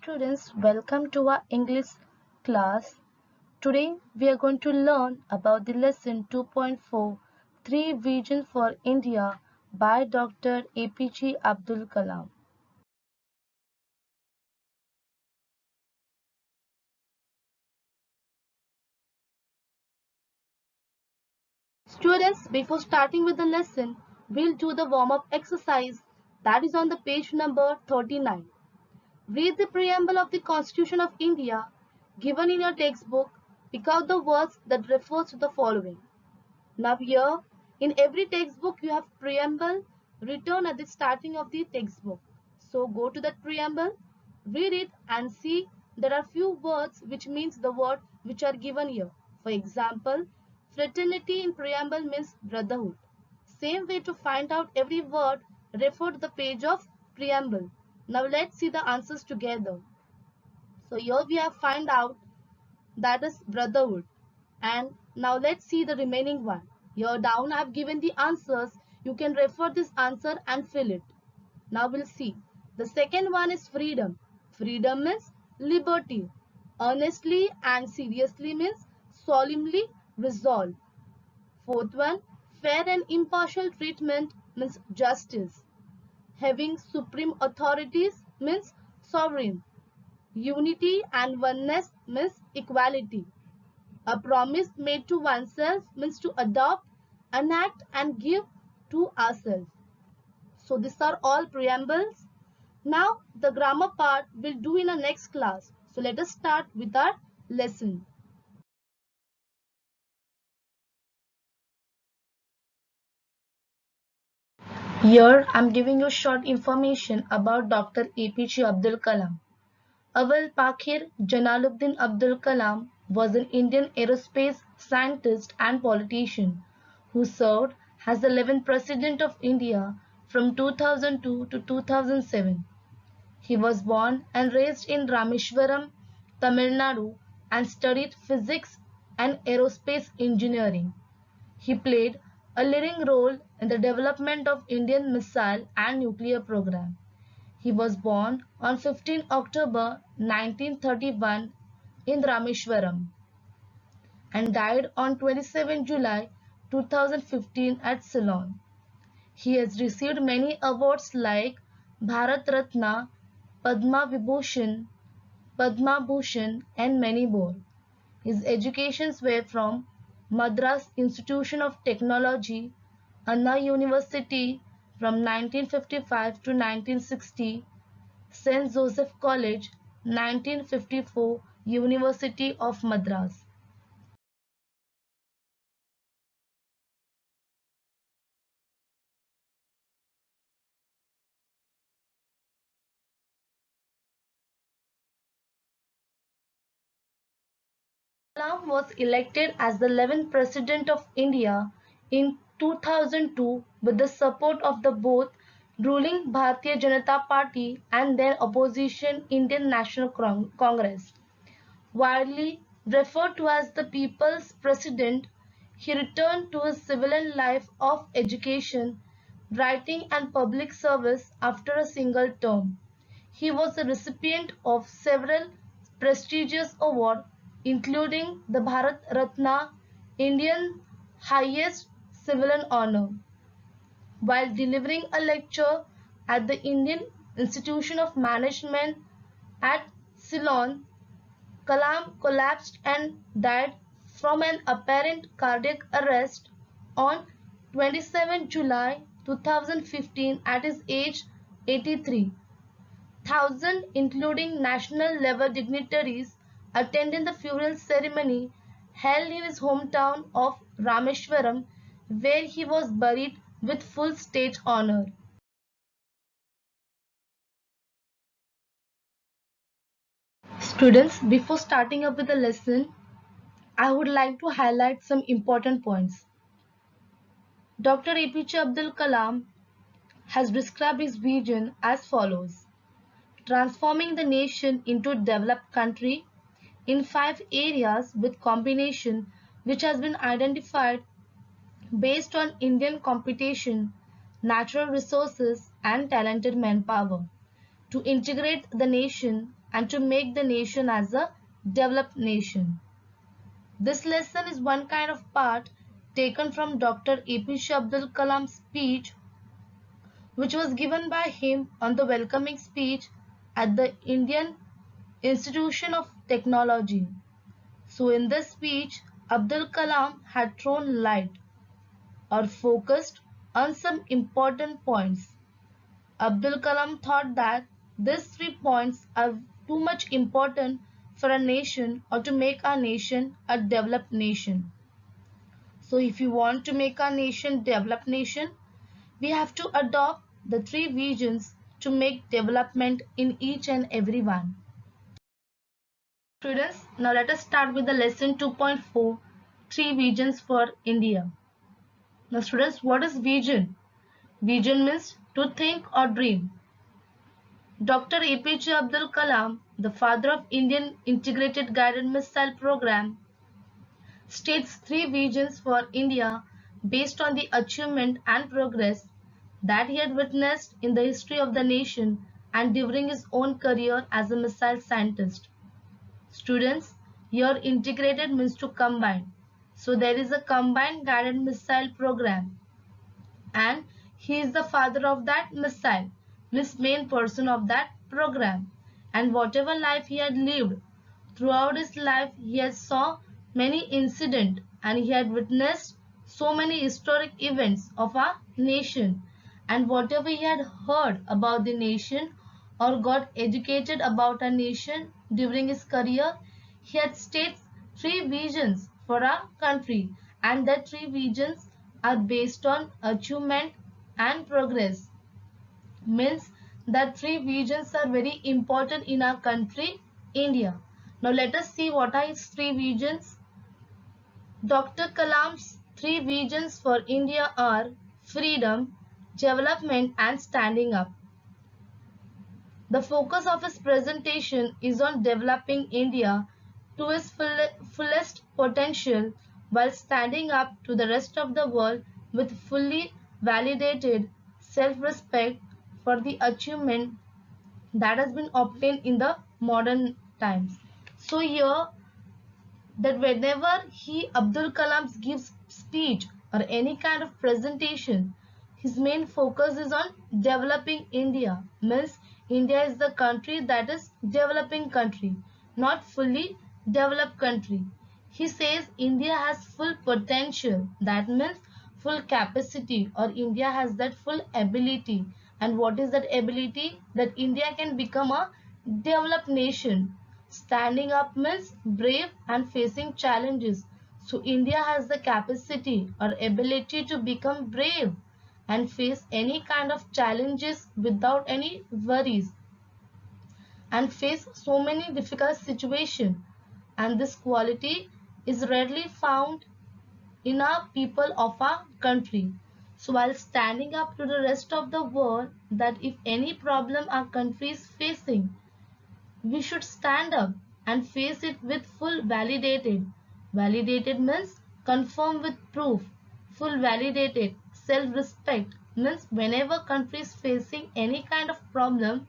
students, welcome to our English class. Today we are going to learn about the lesson 2.4 Three Visions for India by Dr. APJ Abdul Kalam. Students, before starting with the lesson, we'll do the warm-up exercise that is on the page number 39. Read the preamble of the Constitution of India given in your textbook. Pick out the words that refers to the following. Now here, in every textbook you have preamble written at the starting of the textbook. So go to that preamble, read it and see there are few words which means the word which are given here. For example, fraternity in preamble means brotherhood. Same way to find out every word, refer to the page of preamble. Now let's see the answers together. So here we have find out that is brotherhood. And now let's see the remaining one. Here down I have given the answers. You can refer this answer and fill it. Now we'll see. The second one is freedom. Freedom means liberty. Earnestly and seriously means solemnly resolve. Fourth one, fair and impartial treatment means justice. Having supreme authorities means sovereign. Unity and oneness means equality. A promise made to oneself means to adopt, enact and give to ourselves. So these are all preambles. Now the grammar part we'll do in our next class. So let us start with our lesson. Here I am giving you short information about Dr. APJ Abdul Kalam. Awal Pakir Jalaluddin Abdul Kalam was an Indian aerospace scientist and politician who served as the 11th President of India from 2002 to 2007. He was born and raised in Rameshwaram, Tamil Nadu and studied physics and aerospace engineering. He played a leading role in the development of Indian missile and nuclear program. He was born on 15 October 1931 in Rameshwaram and died on 27 July 2015 at Ceylon. He has received many awards like Bharat Ratna, Padma Vibhushan, Padma Bhushan and many more. His educations were from Madras Institution of Technology, Anna University from 1955 to 1960, St. Joseph College, 1954, University of Madras. Kalam was elected as the 11th President of India in 2002 with the support of the both ruling Bharatiya Janata Party and their opposition Indian National Congress. Widely referred to as the People's President, he returned to his civilian life of education, writing and public service after a single term. He was a recipient of several prestigious awards, including the Bharat Ratna, Indian highest civilian honor. While delivering a lecture at the Indian Institution of Management at Ceylon, Kalam collapsed and died from an apparent cardiac arrest on 27 July 2015 at his age 83. Thousands, including national-level dignitaries, attended the funeral ceremony held in his hometown of Rameshwaram, where he was buried with full state honor. Students, before starting up with the lesson, I would like to highlight some important points. Dr. APJ Abdul Kalam has described his vision as follows: transforming the nation into a developed country in 5 areas with combination which has been identified based on Indian competition, natural resources and talented manpower to integrate the nation and to make the nation as a developed nation. This lesson is one kind of part taken from Dr. APJ Abdul Kalam's speech, which was given by him on the welcoming speech at the Indian Institution of Technology. So in this speech, Abdul Kalam had thrown light or focused on some important points. Abdul Kalam thought that these 3 points are too much important for a nation or to make our nation a developed nation. So if you want to make our nation developed nation, we have to adopt the 3 visions to make development in each and every one. Students, now let us start with the lesson 2.4, 3 visions for India. Now students, what is vision? Vision means to think or dream. Dr. APJ Abdul Kalam, the father of Indian Integrated Guided Missile Program, states 3 visions for India based on the achievement and progress that he had witnessed in the history of the nation and during his own career as a missile scientist. Students, here integrated means to combine. So there is a combined guided missile program, and he is the father of that missile, means main person of that program. And whatever life he had lived, throughout his life he has saw many incidents and he had witnessed so many historic events of our nation. And whatever he had heard about the nation or got educated about a nation during his career, he had states 3 visions for our country, and that 3 visions are based on achievement and progress. Means that 3 visions are very important in our country, India. Now let us see what are his 3 visions. Dr. Kalam's 3 visions for India are freedom, development and standing up. The focus of his presentation is on developing India to its fullest potential while standing up to the rest of the world with fully validated self-respect for the achievement that has been obtained in the modern times. So here, that whenever Abdul Kalam gives speech or any kind of presentation, his main focus is on developing India. Means India is the country that is developing country, not fully developed country. He says India has full potential. That means full capacity, or India has that full ability. And what is that ability? That India can become a developed nation. Standing up means brave and facing challenges. So India has the capacity or ability to become brave and face any kind of challenges without any worries and face so many difficult situations. And this quality is rarely found in our people of our country. So while standing up to the rest of the world, that if any problem our country is facing, we should stand up and face it with full validated. Validated means confirm with proof. Full validated. Self-respect means whenever country is facing any kind of problem,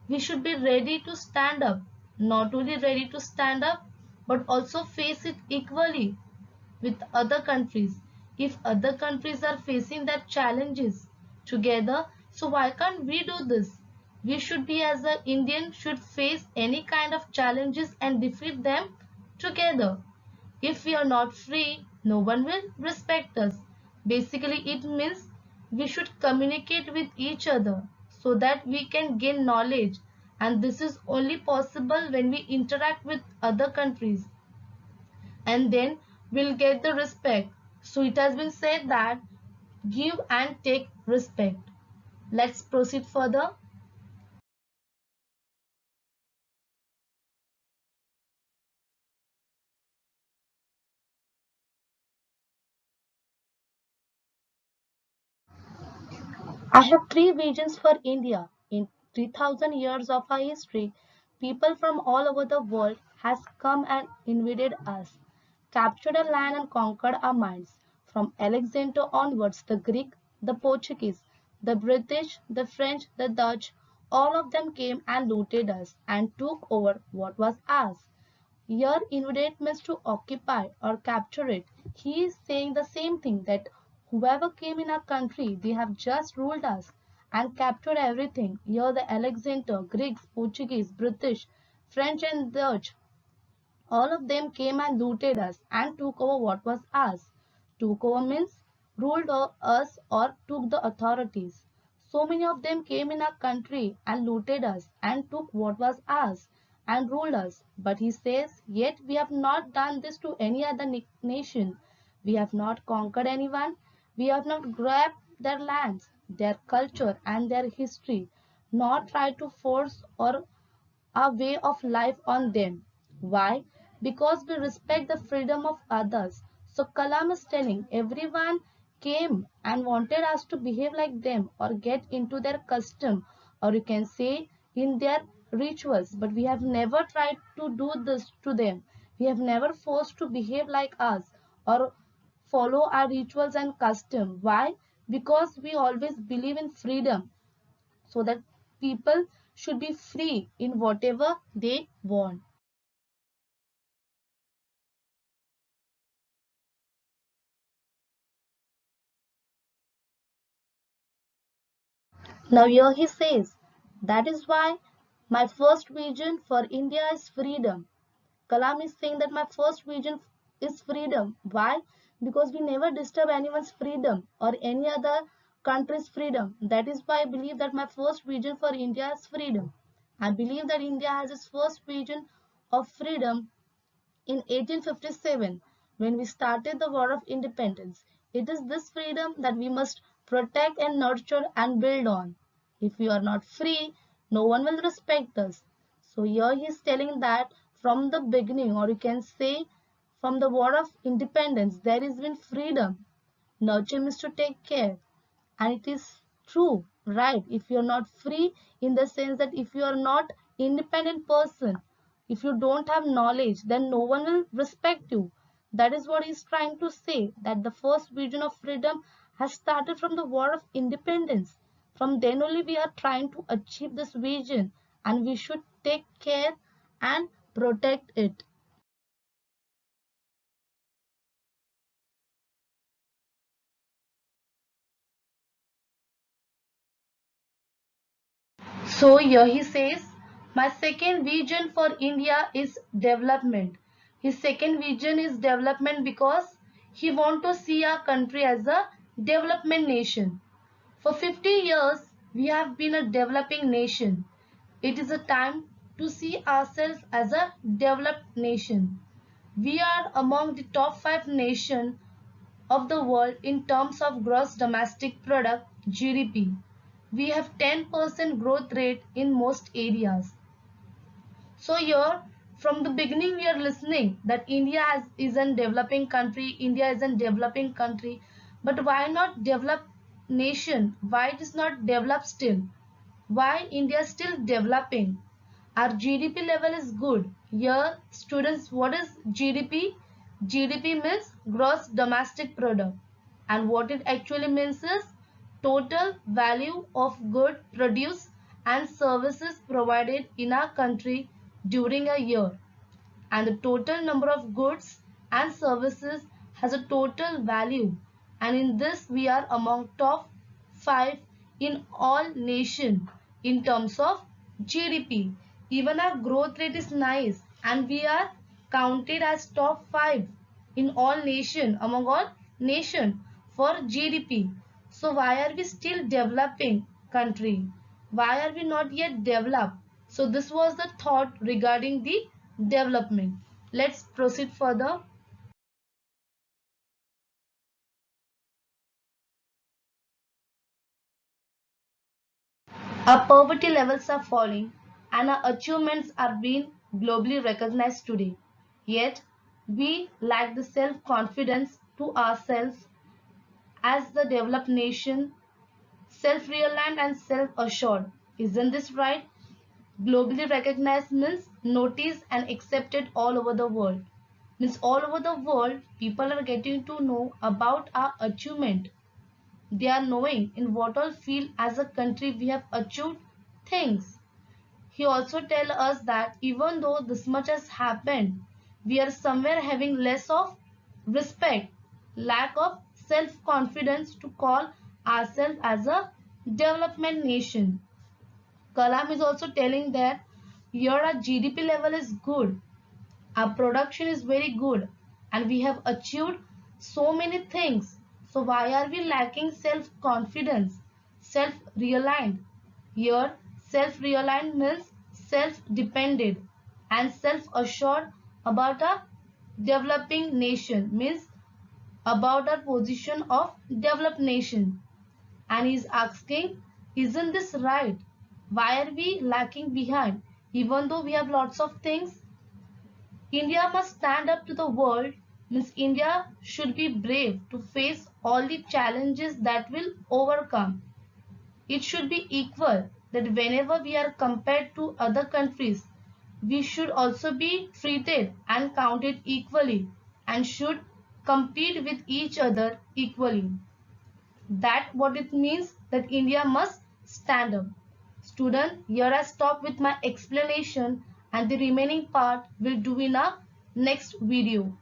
we should be ready to stand up. Not only ready to stand up, but also face it equally with other countries. If other countries are facing that challenges together, so why can't we do this? We should be, as an Indian, should face any kind of challenges and defeat them together. If we are not free, no one will respect us. Basically, it means we should communicate with each other so that we can gain knowledge, and this is only possible when we interact with other countries, and then we'll get the respect. So it has been said that give and take respect. Let's proceed further. I have 3 visions for India. In 3000 years of our history, people from all over the world has come and invaded us, captured our land and conquered our minds. From Alexander onwards, the Greek, the Portuguese, the British, the French, the Dutch, All of them came and looted us and took over what was ours. Here, invade means to occupy or capture it. He is saying the same thing, that whoever came in our country, they have just ruled us and captured everything. Here, the Alexander, Greeks, Portuguese, British, French, and Dutch, all of them came and looted us and took over what was ours. Took over means ruled us or took the authorities. So many of them came in our country and looted us and took what was ours and ruled us. But he says, yet we have not done this to any other nation. We have not conquered anyone. We have not grabbed their lands, their culture, and their history, nor tried to force or our way of life on them. Why? Because we respect the freedom of others. So Kalam is telling everyone came and wanted us to behave like them or get into their custom, or you can say in their rituals, but we have never tried to do this to them. We have never forced to behave like us or follow our rituals and custom. Why? Because we always believe in freedom, so that people should be free in whatever they want. Now here he says, that is why my first vision for India is freedom. Kalam is saying that my first vision is freedom. Why? Because we never disturb anyone's freedom or any other country's freedom. That is why I believe that my first vision for India is freedom. I believe that India has its first vision of freedom in 1857, when we started the War of Independence. It is this freedom that we must protect and nurture and build on. If we are not free, no one will respect us. So here he is telling that from the beginning, or you can say from the War of Independence, there has been freedom. Nurture means to take care. And it is true, right? If you're not free, in the sense that if you are not independent person, if you don't have knowledge, then no one will respect you. That is what he's trying to say, that the first vision of freedom has started from the War of Independence. From then only we are trying to achieve this vision, and we should take care and protect it. So here he says, my second vision for India is development. His second vision is development because he wants to see our country as a development nation. For 50 years, we have been a developing nation. It is a time to see ourselves as a developed nation. We are among the top 5 nations of the world in terms of gross domestic product (GDP). We have 10% growth rate in most areas. So here from the beginning we are listening that is a developing country, India is a developing country. But why not develop nation? Why it is not developed still? Why India is still developing? Our GDP level is good. Here students, what is GDP? GDP means gross domestic product, and what it actually means is total value of good produced and services provided in our country during a year, and the total number of goods and services has a total value, and in this we are among top 5 in all nation in terms of GDP. Even our growth rate is nice, and we are counted as top 5 in all nation, among all nation for GDP. So why are we still developing country? Why are we not yet developed? So this was the thought regarding the development. Let's proceed further. Our poverty levels are falling and our achievements are being globally recognized today. Yet, we lack the self-confidence to ourselves as the developed nation, self-reliant and self-assured. Isn't this right? Globally recognized means noticed and accepted all over the world. Means all over the world, people are getting to know about our achievement. They are knowing in what all field as a country we have achieved things. He also tell us that even though this much has happened, we are somewhere having less of respect, lack of self-confidence to call ourselves as a development nation. Kalam is also telling that here our GDP level is good, our production is very good, and we have achieved so many things. So why are we lacking self-confidence, self-reliant? Here, self-reliant means self-dependent and self-assured about a developing nation, means about our position of developed nation. And he's asking, isn't this right? Why are we lacking behind? Even though we have lots of things, India must stand up to the world, means India should be brave to face all the challenges that will overcome. It should be equal, that whenever we are compared to other countries, we should also be treated and counted equally and should compete with each other equally. That what it means, that India must stand up. Student, here I stop with my explanation and the remaining part will do in a next video.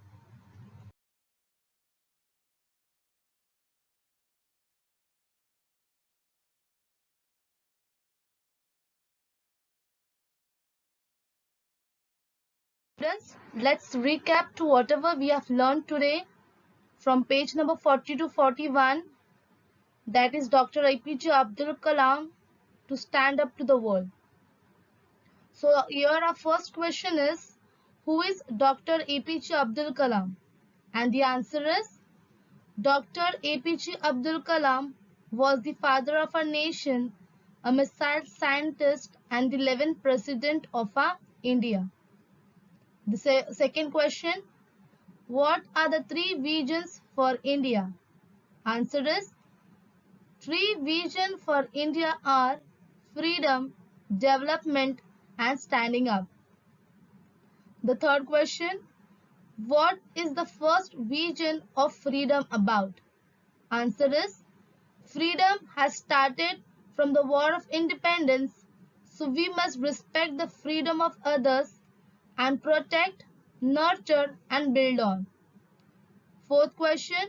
Students, let's recap to whatever we have learned today from page number 40 to 41. That is Dr. APJ Abdul Kalam to stand up to the world. So here our first question is, who is Dr. APJ Abdul Kalam? And the answer is, Dr. APJ Abdul Kalam was the father of our nation, a missile scientist and the 11th president of our India. The second question, what are the three visions for India? Answer is, three visions for India are freedom, development and standing up. The third question, what is the first vision of freedom about? Answer is, freedom has started from the War of Independence, so we must respect the freedom of others and protect, nurture and build on. Fourth question,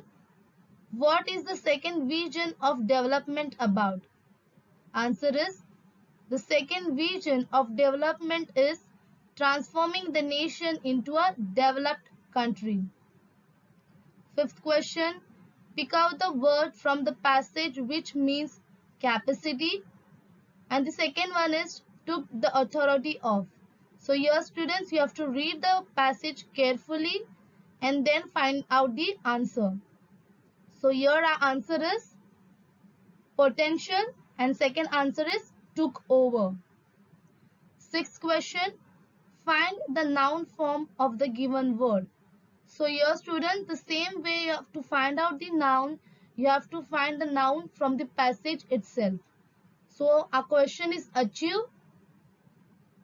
what is the second vision of development about? Answer is, the second vision of development is transforming the nation into a developed country. Fifth question, pick out the word from the passage which means capacity. And the second one is took the authority of. So here students, you have to read the passage carefully and then find out the answer. So here our answer is potential and second answer is took over. Sixth question, find the noun form of the given word. So here students, the same way you have to find out the noun, you have to find the noun from the passage itself. So our question is achieve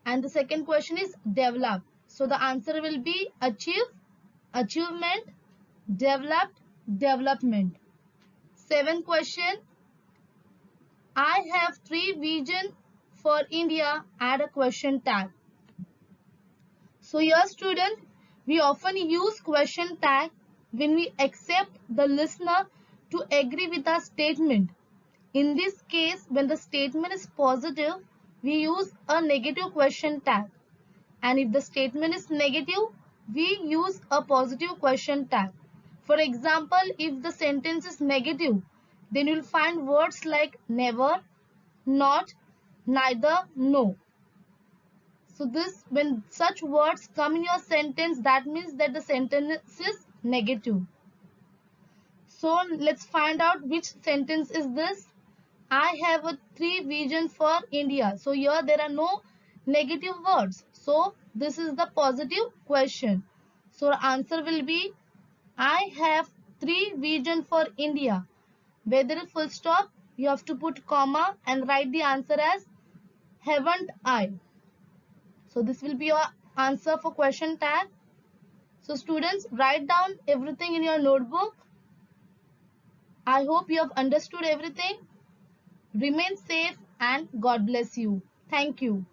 and the second question is develop. So the answer will be achieve, achievement, developed, development. Seventh question, I have three vision for India, add a question tag. So here student, we often use question tag when we accept the listener to agree with our statement. In this case, when the statement is positive, we use a negative question tag. And if the statement is negative, we use a positive question tag. For example, if the sentence is negative, then you will find words like never, not, neither, no. So this, when such words come in your sentence, that means that the sentence is negative. So let's find out which sentence is this. I have a three vision for India. So here there are no negative words. So this is the positive question. So answer will be, I have three vision for India. Where there is full stop, you have to put comma and write the answer as haven't I. So this will be your answer for question tag. So students, write down everything in your notebook. I hope you have understood everything. Remain safe and God bless you. Thank you.